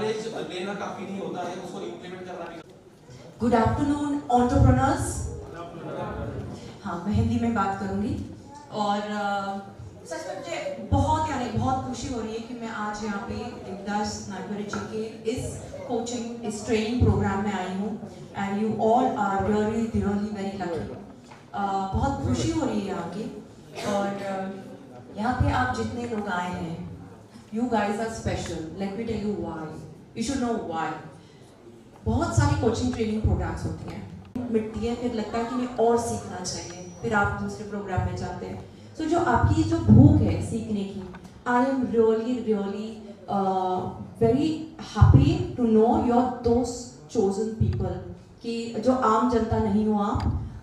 Knowledge लेना काफी नहीं होता है, उसको इम्प्लीमेंट करना भी। Good afternoon entrepreneurs. हाँ, मैं हिंदी में बात करूंगी और सच में मुझे बहुत खुशी हो रही है कि मैं आज यहाँ पे देवदास नागवरे जी के इस कोचिंग, इस ट्रेनिंग प्रोग्राम में आई हूँ and you all are really very lucky. बहुत खुशी हो रही है यहाँ की। और यहाँ पे आप जितने लोग आए हैं, you guys are special. Let me tell you why, you should know why. बहुत सारी कोचिंग ट्रेनिंग प्रोग्राम्स होती हैं, मिटती है, फिर लगता है कि मैं और सीखना चाहिए, फिर आप दूसरे प्रोग्राम में जाते हैं। तो जो आपकी जो भूख है सीखने की, I am really very happy to know your those chosen people, कि जो आम जनता नहीं हो,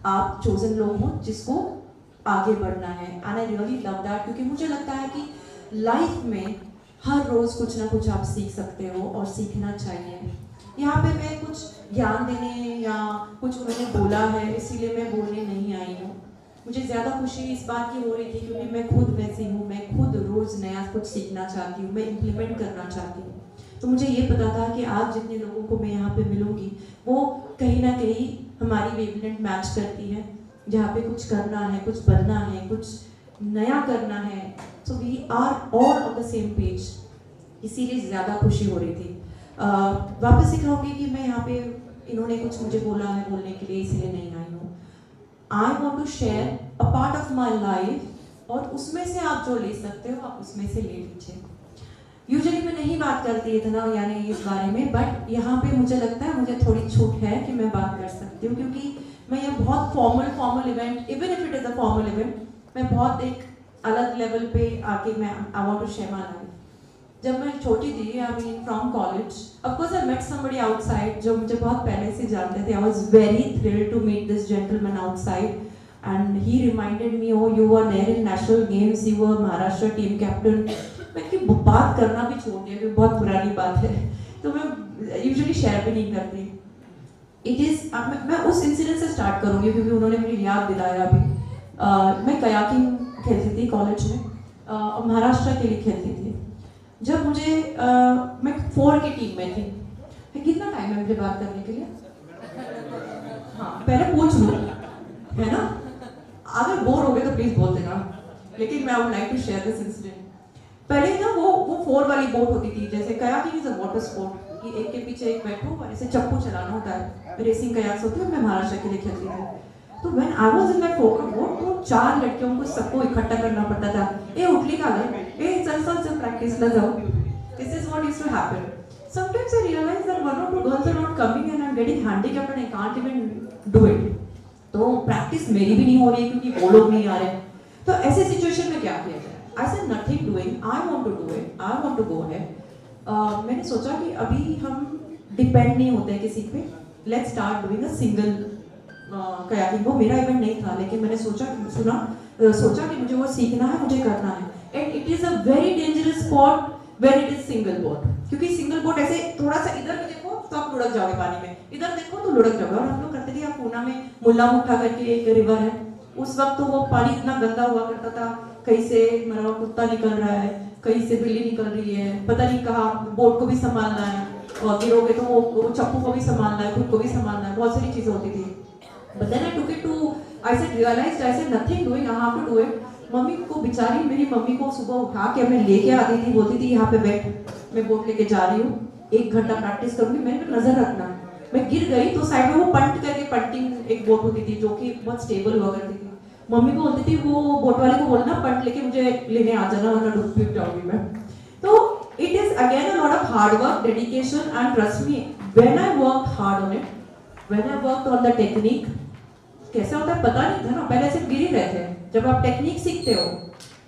आप चोजन लोग हो जिसको आगे बढ़ना है। And I really love that, क्योंकि मुझे लगता है कि लाइफ में हर रोज कुछ ना कुछ आप सीख सकते हो और सीखना चाहिए। यहाँ पे मैं कुछ ज्ञान देने या कुछ उन्होंने बोला है इसीलिए मैं बोलने नहीं आई हूँ। मुझे ज़्यादा खुशी इस बात की हो रही थी क्योंकि मैं खुद वैसी हूँ, मैं खुद रोज़ नया कुछ सीखना चाहती हूँ, मैं इम्प्लीमेंट करना चाहती हूँ। तो मुझे ये पता था कि आज जितने लोगों को मैं यहाँ पे मिलूँगी वो कहीं ना कहीं हमारी वेवलेंथ मैच करती है, जहाँ पे कुछ करना है, कुछ बनना है, कुछ नया करना है। So we are all on the same page, इसीलिए ज़्यादा खुशी हो रही थी। वापस ही कहूँगी कि मैं यहाँ पे इन्होंने कुछ मुझे बोला है बोलने के लिए, इसलिए नहीं आई हूँ। I want to share a part of my life, और उसमें से आप जो ले सकते हो आप उसमें से ले लीजिए। यूजुअली मैं नहीं बात करती इतना यानी इस बारे में, बट यहाँ पे मुझे लगता है मुझे थोड़ी छूट है कि मैं बात कर सकती हूँ, क्योंकि मैं ये बहुत formal event, even if it is a formal event, मैं बहुत एक अलग लेवल पे आके मैं I want to share my life. जब मैं छोटी थी, I mean from college, of course I met somebody outside जो मुझे बहुत पहले से जानते थे। I was very thrilled to meet this gentleman outside and he reminded me, oh you were there in national games, you were Maharashtra team captain. मैं कि बात करना भी छोड़ दिया क्योंकि बहुत पुरानी बात है, तो मैं यूजुअली शेयर भी नहीं करती। इट इज़ मैं उस इंसिडेंट से स्टार्ट करूँगी क्योंकि उन्होंने मुझे याद दिलाया अभी। मैं कयाकिंग खेलती थी कॉलेज में, महाराष्ट्र के लिए खेलती थी। जब मुझे मैं 4 की टीम में थी। कितना टाइम है मुझे बात करने के लिए? हाँ, पहले पूछ लूँ, है ना? अगर बोर हो गए तो प्लीज बोल देना, लेकिन मैं would like to share this incident. पहले ना वो 4 वाली बोट होती थी, जैसे kayaking is a water sport कि एक के पीछे एक बैठो और ऐसे चप्पू चलाना होता है, रेसिंग कयाक्स होती है। मैं महाराष्ट्र के लिए खेलती थी। तो when I was in that boat, तो 4 लड़कियों को सबको इकट्ठा करना पड़ता था। ए उठली का गए, ए चल प्रैक्टिस ला जाओ। This is what used to happen. Sometimes I realize that 1 or 2 girls are not coming and I am getting handicapped and I can't even do it. तो प्रैक्टिस मेरी भी नहीं हो रही है क्योंकि वो लोग नहीं आ रहे। तो ऐसे सिचुएशन में क्या किया जाए? I said nothing doing, I want to do it, I want to go ahead. मैंने सोचा कि अभी हम डिपेंड नहीं होते हैं किसी पे, let's start doing a single kayaking. वो मेरा इवेंट नहीं था, लेकिन मैंने सोचा कि मुझे वो सीखना है, मुझे करना है। And it is a very dangerous spot when it is single boat, क्योंकि सिंगल बोट ऐसे थोड़ा सा इधर भी देखो तो आप लुढ़क जाओगे पानी में, इधर देखो तो लुढ़क जाओगे। और हम लोग करते थे, यहाँ पूना में मुल्ला मुठा करके एक रिवर है, उस वक्त तो वो पानी इतना गंदा हुआ करता था, कहीं से मरा हुआ कुत्ता निकल रहा है, कहीं से बिल्ली निकल रही है, पता नहीं कहाँ। बोट को भी संभालना है, और गिरोगे तो वो चप्पू को भी संभालना है, खुद को भी संभालना है, बहुत सारी चीजें होती थी। But then I took it to, I said nothing doing, I have to do it. Mummy को बेचारी, मेरी मम्मी को सुबह उठा के मैं लेके आती थी, बोलती थी यहाँ पे बैठ, मैं बोट लेके जा रही हूँ, 1 घंटा प्रैक्टिस करूंगी, मेरे पे नजर रखना। मैं गिर गई तो साइड में वो पंट करके, पंटिंग एक बोट होती थी जो कि बहुत स्टेबल हुआ करती थी। मम्मी को बोलती थी वो बोट वाले को बोलना पंट लेके मुझे लेने आ जाना, वरना डूब जाऊंगी मैं। तो it is again a lot of hard work, dedication, and trust me, when I work hard on it, when I work on the technique, कैसे होता है पता नहीं था ना, पहले सिर्फ गिर ही रहे थे। जब आप टेक्निक सीखते हो,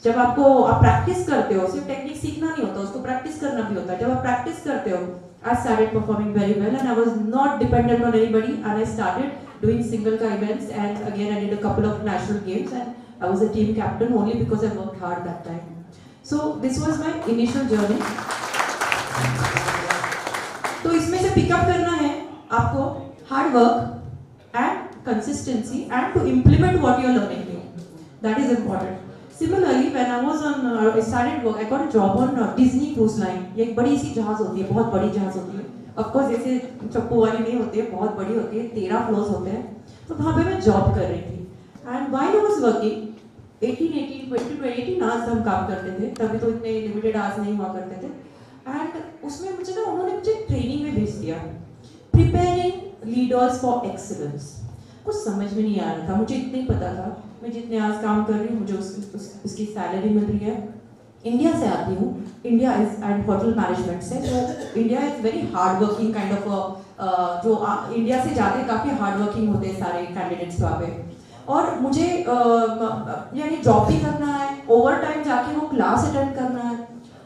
जब आप प्रैक्टिस करते हो, सिर्फ टेक्निक सीखना नहीं होता, उसको प्रैक्टिस करना भी होता है। जब आप प्रैक्टिस करते हो, I started performing very well and I was not dependent on anybody and I started doing single का events and again I did a couple of national games and I was a team captain only because I worked hard that time. So this was my initial journey. तो इसमें से pickup करना है आपको hard work and consistency and to implement what you are learning new. That is important. Similarly, when I was on, I started work. I got a job on Disney Cruise Line. ये एक बड़ी सी जहाज होती है, बहुत बड़ी जहाज होती है. Of course जैसे चप्पू वाली नहीं होती है, बहुत बड़ी होती है, 13 फ्लोर्स होते हैं. तो वहाँ पे मैं जॉब कर रही थी. And while I was working, 18 hours हम काम करते थे. तभी तो इतने लिमिटेड आवर्स नहीं हुआ करते थे. And उसमें मुझे ना उन्होंने मुझे ट्रेनिंग में भेज दिया. Preparing leaders for excellence. कुछ समझ में नहीं आ रहा था. मुझे इतना ही पता था मैं जितने आज काम कर रही हूँ मुझे उसकी सैलरी मिल रही है. इंडिया से आती हूँ. India is and hotel management से. तो India is very hard working kind of जो इंडिया से जाते काफ़ी हार्ड वर्किंग होते हैं सारे कैंडिडेट्स वहाँ पे. और मुझे यानी जॉब भी करना है, ओवर टाइम जाके वो क्लास अटेंड करना है.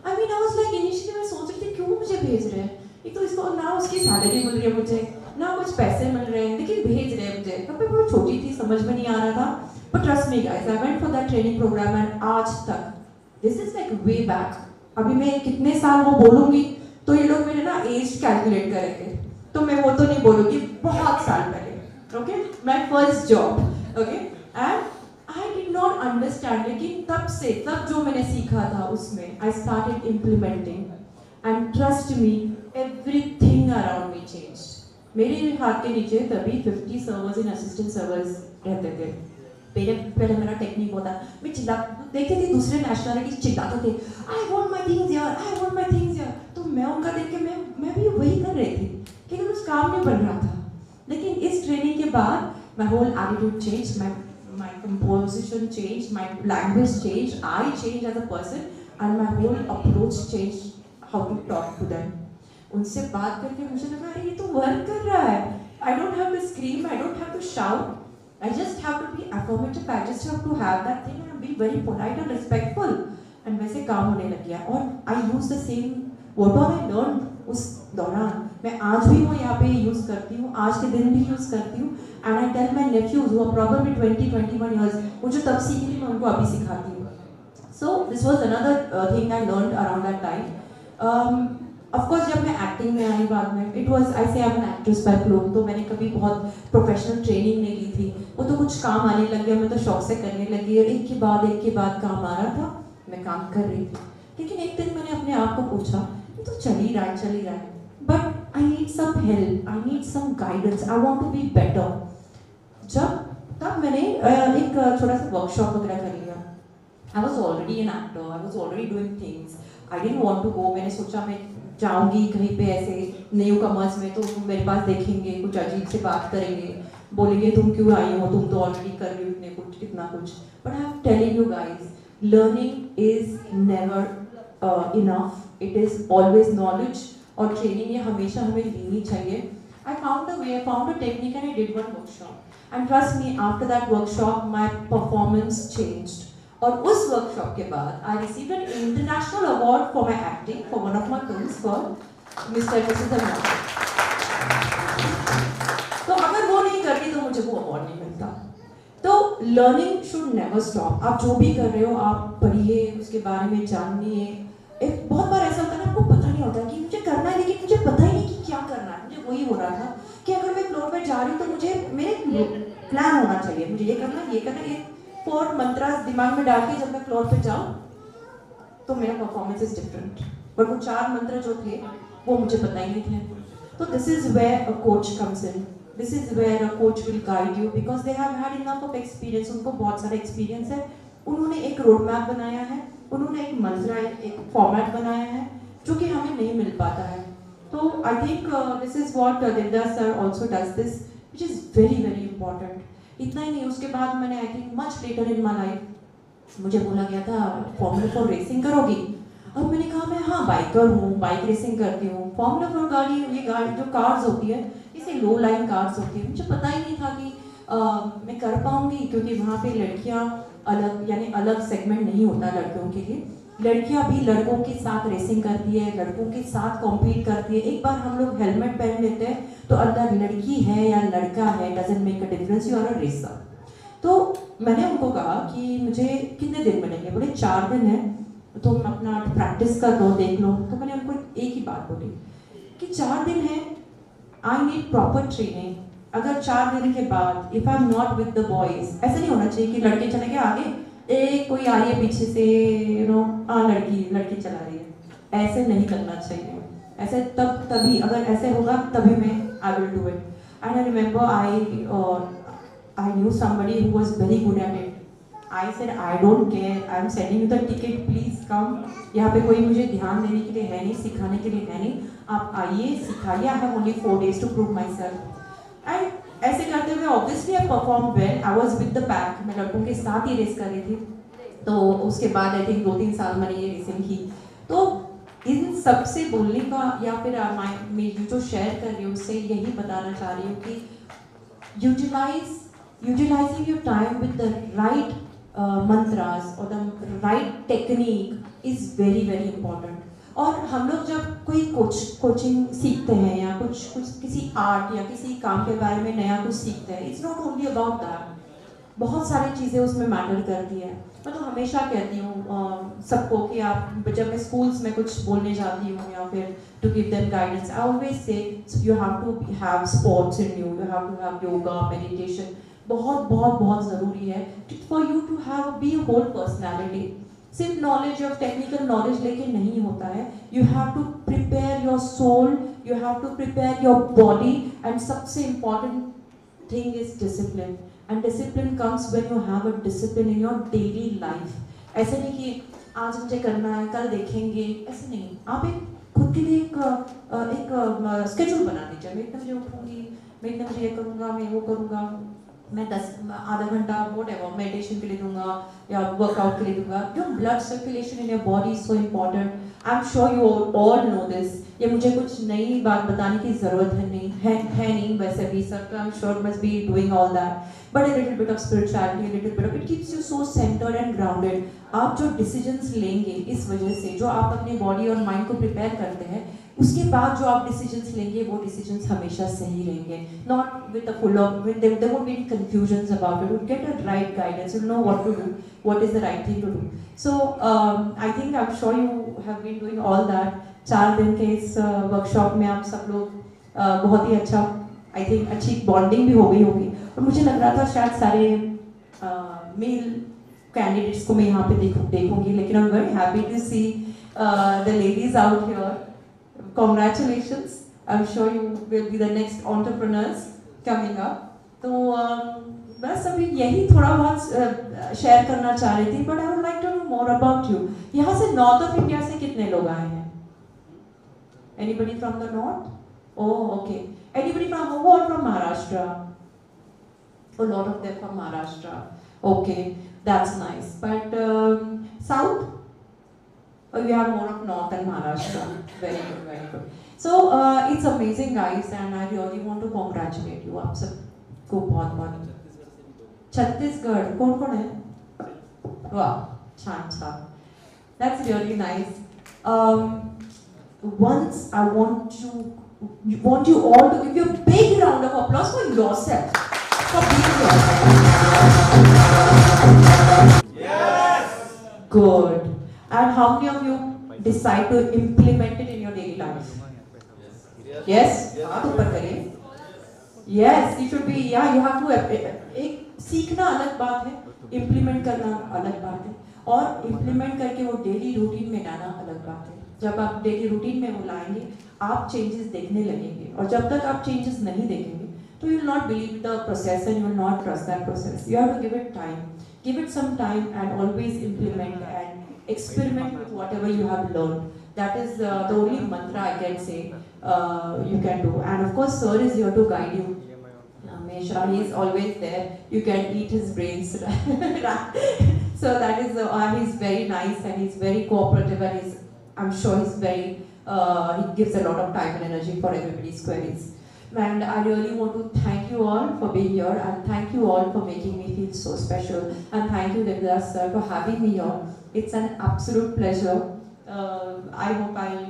I mean I was like initially मैं सोच रही थी क्यों मुझे भेज रहे हैं. एक तो इसको ना उसकी सैलरी मिल रही है मुझे, ना कुछ पैसे मिल रहे हैं, लेकिन भेज रहे हैं मुझे. तब मैं बहुत छोटी थी, समझ में नहीं आ रहा था. But trust me guys, I went for that training program and आज तक this is like way back. अभी मैं कितने साल वो बोलूंगी तो ये लोग मेरे ना एज कैलकुलेट करेंगे. तो मैं वो तो नहीं बोलूंगी, बहुत साल पहले. Okay, my first job. Okay, and I did not understand. लेकिन तब जो मैंने सीखा था उसमें I started implementing and trust me everything around me changed. मेरे हाथ के नीचे तभी 50 सर्वर्स एंड असिस्टेंट सर्वर्स रहते थे. पहले मेरा टेक्निक होता, मैं देखती थी दूसरे नेशनलिटीज चिल्लाते थे I want my things here, I want my things here. तो मैं उनका देख के मैं भी वही कर रही थी, लेकिन उस काम नहीं बन रहा था. लेकिन इस ट्रेनिंग के बाद my whole attitude change, my composition change, my language change, I change as a person and my whole approach change how to talk to them. उनसे बात करके मुझे लगा अरे ये तो वर्क कर रहा है. I don't have to scream, I don't have to shout. I just have to be affirmative. I just have to have that thing and be very polite and respectful. And वैसे काम होने लग गया. और I use the same whatever I learned उस दौरान मैं आज भी वो यहाँ पे यूज़ करती हूँ, आज के दिन भी यूज़ करती हूँ. And I tell my nephews who are probably 20-21 years, वो जो तब सीखी थी मैं उनको अभी सिखाती हूँ. So this was another thing I learned around that time. Of course जब मैं एक्टिंग में आई बाद में, it was I say I'm an actress by fluke. तो मैंने कभी बहुत प्रोफेशनल ट्रेनिंग नहीं ली थी. वो तो कुछ काम आने लग गया, मैं तो शौक से करने लगी और एक के बाद काम आ रहा था, मैं काम कर रही थी. लेकिन एक दिन मैंने अपने आप को पूछा ये तो चल ही रहा है, but I need some help, I need some guidance, I want to be better. तब मैंने एक छोटा सा वर्कशॉप वगैरह कर लिया. I was already an actor, I was already doing things. I didn't want to go. मैंने सोचा मैं जाऊंगी कहीं पे ऐसे न्यू कमर्स में तो मेरे पास देखेंगे, कुछ अजीब से बात करेंगे, बोलेंगे तुम क्यों आई हो, तुम तो ऑलरेडी कर रही हो इतना कुछ. But I am telling you guys, learning is never enough. It is always knowledge. और ट्रेनिंग ये हमेशा हमें लेनी चाहिए. I found a way, I found a technique and I did one workshop. And trust me, after that workshop my performance changed. और उस workshop के बाद I received an international award for my acting for one of my films for mister Mrs. तो अगर वो नहीं करती तो मुझे वो अवार्ड नहीं मिलता. तो लर्निंग शुड नेवर स्टॉप. आप जो भी कर रहे हो आप पढ़िए, उसके बारे में जानिए. एक बहुत बार ऐसा होता है ना, आपको पता नहीं होता कि मुझे करना है, लेकिन मुझे पता ही नहीं कि क्या करना है. मुझे वही हो रहा था कि अगर मैं फ्लोर पर जा रही हूँ तो मुझे मेरे प्लान होना चाहिए, मुझे ये करना, ये 4 मंत्रास दिमाग में डाल के जब मैं फ्लोर पे जाऊँ तो मेरा परफॉर्मेंस इज डिफरेंट. बट वो 4 मंत्र जो थे वो मुझे पता ही नहीं थे. तो this is where a coach comes in. This is where a coach will guide you because they have had enough of experience. उनको बहुत सारा एक्सपीरियंस है. उन्होंने एक रोड मैप बनाया है, उन्होंने एक मंत्र, एक फॉर्मेट बनाया है जो कि हमें नहीं मिल पाता है. तो I think this is what Devdas sir also does this, which is very very important. इतना ही नहीं, उसके बाद मैंने I think much later in my life मुझे बोला गया था फॉर्मूला 4 रेसिंग करोगी. अब मैंने कहा मैं हाँ बाइकर हूँ, बाइक रेसिंग करती हूँ. फॉर्मूला 4 गाड़ी, ये गाड़ी जो कार्स होती है इसे लो लाइन कार्स होती है. मुझे पता ही नहीं था कि मैं कर पाऊँगी, क्योंकि वहाँ पे लड़कियाँ अलग, यानी अलग सेगमेंट नहीं होता लड़कियों के लिए. लड़कियाँ भी लड़कों के साथ रेसिंग करती है, लड़कों के साथ कॉम्पीट करती है. एक बार हम लोग हेलमेट पहन लेते हैं तो अंदर लड़की है या लड़का है, doesn't make a difference, you are a racer. तो मैंने उनको कहा कि मुझे कितने दिन मिलेंगे. बोले 4 दिन है, तुम अपना प्रैक्टिस कर लो, देख लो. तो मैंने उनको एक ही बात बोली कि 4 दिन है, आई नीड प्रॉपर ट्रेनिंग. अगर 4 दिन के बाद if I am not with the boys, ऐसा नहीं होना चाहिए कि लड़के चले गए आगे एक कोई आ रही है पीछे से, लड़की चला रही है, ऐसे नहीं करना चाहिए। ऐसे तभी अगर ऐसे होगा तभी मैं I will do it. And I remember I knew somebody who was very good at it. I said, I don't care. I am sending you the ticket. Please come. यहाँ पे कोई मुझे ध्यान देने के लिए है नहीं, सिखाने के लिए है नहीं। आप आइए, सिखाइए। I have only 4 days to prove myself. And ऐसे करते हुए obviously I performed well. I was with the pack. मैं लड़कों के साथ ही रेस कर रही थी। तो उसके बाद I think 2-3 साल मैंने ये रेसिंग की। तो इन सब से बोलने का या फिर मैं जो शेयर कर रही हूँ उससे यही बताना चाह रही हूँ कि utilizing your time with the right mantras or the right technique is very very important. और हम लोग जब कोई कोचिंग सीखते हैं या कुछ किसी आर्ट या किसी काम के बारे में नया कुछ सीखते हैं, it's not only about that, बहुत सारी चीज़ें उसमें मैटर करती है। मैं तो हमेशा कहती हूँ सबको कि आप जब मैं स्कूल्स में कुछ बोलने जाती हूँ या फिर to give them guidance, I always say you have to have sports in you have to have yoga, meditation, बहुत बहुत बहुत ज़रूरी है for you to have be a whole personality. सिर्फ नॉलेज ऑफ टेक्निकल नॉलेज लेके नहीं होता है, you have to prepare your soul, you have to prepare your body, and सबसे important thing is discipline. And discipline comes when you have a discipline in your daily life. ऐसे नहीं कि आज मुझे करना है कल देखेंगे, ऐसे नहीं। आप एक खुद के लिए एक स्केड्यूल बना दीजिए। मैं इतने बजे उठूंगी, मैं इतने बजे ये करूँगा, मैं वो करूँगा, मैं आधा घंटा व्हाटएवर मेडिटेशन के लिए दूंगा या वर्कआउट के लिए दूंगा। जो blood circulation in your body is so important. I am sure you all know this. ये मुझे कुछ नई बात बताने की जरूरत है नहीं वैसे भी सर, तो I am sure must be doing all that, but a little bit of spirituality, a little bit of it keeps you so centered and grounded. आप जो डिसीजंस लेंगे इस वजह से, जो आप अपने बॉडी और माइंड को प्रिपेयर करते हैं, उसके बाद जो आप डिसीजंस लेंगे वो डिसीजंस हमेशा सही रहेंगे। Not with a full of there won't be any confusions about it. You get a right guidance, you know what to do, what is the right thing to do. So I think I'm sure you have been doing all that. 4 दिन के इस workshop में आप सब लोग बहुत ही अच्छा, I think अच्छी बॉन्डिंग भी हो गई होगी। और मुझे लग रहा था शायद सारे मेल कैंडिडेट्स को मैं यहाँ पे देखूंगी, लेकिन I am very happy to see the ladies out here. Congratulations. I'm sure you will be the next entrepreneurs coming up. तो बस अभी यही थोड़ा बहुत शेयर करना चाह रही थी, but I would like to know more about you. यहाँ से नॉर्थ ऑफ इंडिया से कितने लोग आए हैं? Anybody from the north? Oh, okay. Anybody from Goa or from Maharashtra? A lot of them from Maharashtra. Okay, that's nice. But south? Oh, we have more of North and Maharashtra. Very good, very good. So it's amazing, guys, and I really want to congratulate you. आप सबको बहुत छत्तीसगढ़ कौन है? वाह, छान. That's really nice. Once I want you all to give you a big round of applause for yourself, for being yourself. Yes. Good. And how many of you decide to implement it in your daily life? Yes? हाथ ऊपर करिए. Yes, you should be. Yeah, you have to. एक सीखना अलग बात है, implement करना अलग बात है, और implement करके वो daily routine में लाना अलग बात है। जब आप daily routine में वो लाएंगे, आप changes देखने लगेंगे, और जब तक आप changes नहीं देखेंगे, तो you will not believe the process and you will not trust that process. You have to give it time. Give it some time and always implement and experiment with whatever you have learned. That is the only mantra I can say you can do. And of course, sir is here to guide you. Meshra, he is always there. You can eat his brains. So that is he's very nice and he's very cooperative, and I'm sure he's very he gives a lot of time and energy for everybody's queries. And I really want to thank you all for being here, and thank you all for making me feel so special, and thank you Devidas sir for having me here. It's an absolute pleasure. I hope I'll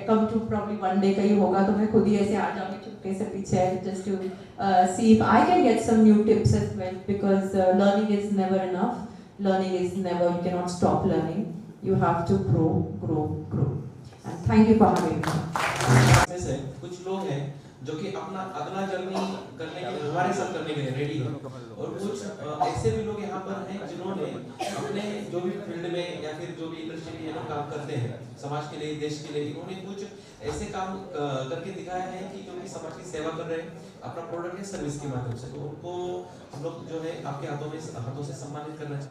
come to probably one day कहीं होगा तो मैं खुद ही ऐसे आ जाऊँगी चुपके से पीछे, just to see if I can get some new tips as well, because learning is never enough. Learning is never, you cannot stop learning. You have to grow. And thank you for having me. में से कुछ लोग हैं जो कि अपना अगला journey करने के लिए हमारे साथ करने के लिए रेडी है। और कुछ ऐसे भी लोग यहाँ पर हैं जिन्होंने अपने जो भी फील्ड में या फिर जो भी इंडस्ट्री में ये लोग काम करते हैं समाज के लिए, देश के लिए, इन्होंने कुछ ऐसे काम करके दिखाया है कि जो कि समाज की सेवा कर रहे हैं अपना प्रोडक्ट या सर्विस के माध्यम से। तो उनको हम लोग जो है आपके हाथों से सम्मानित करना चाहिए।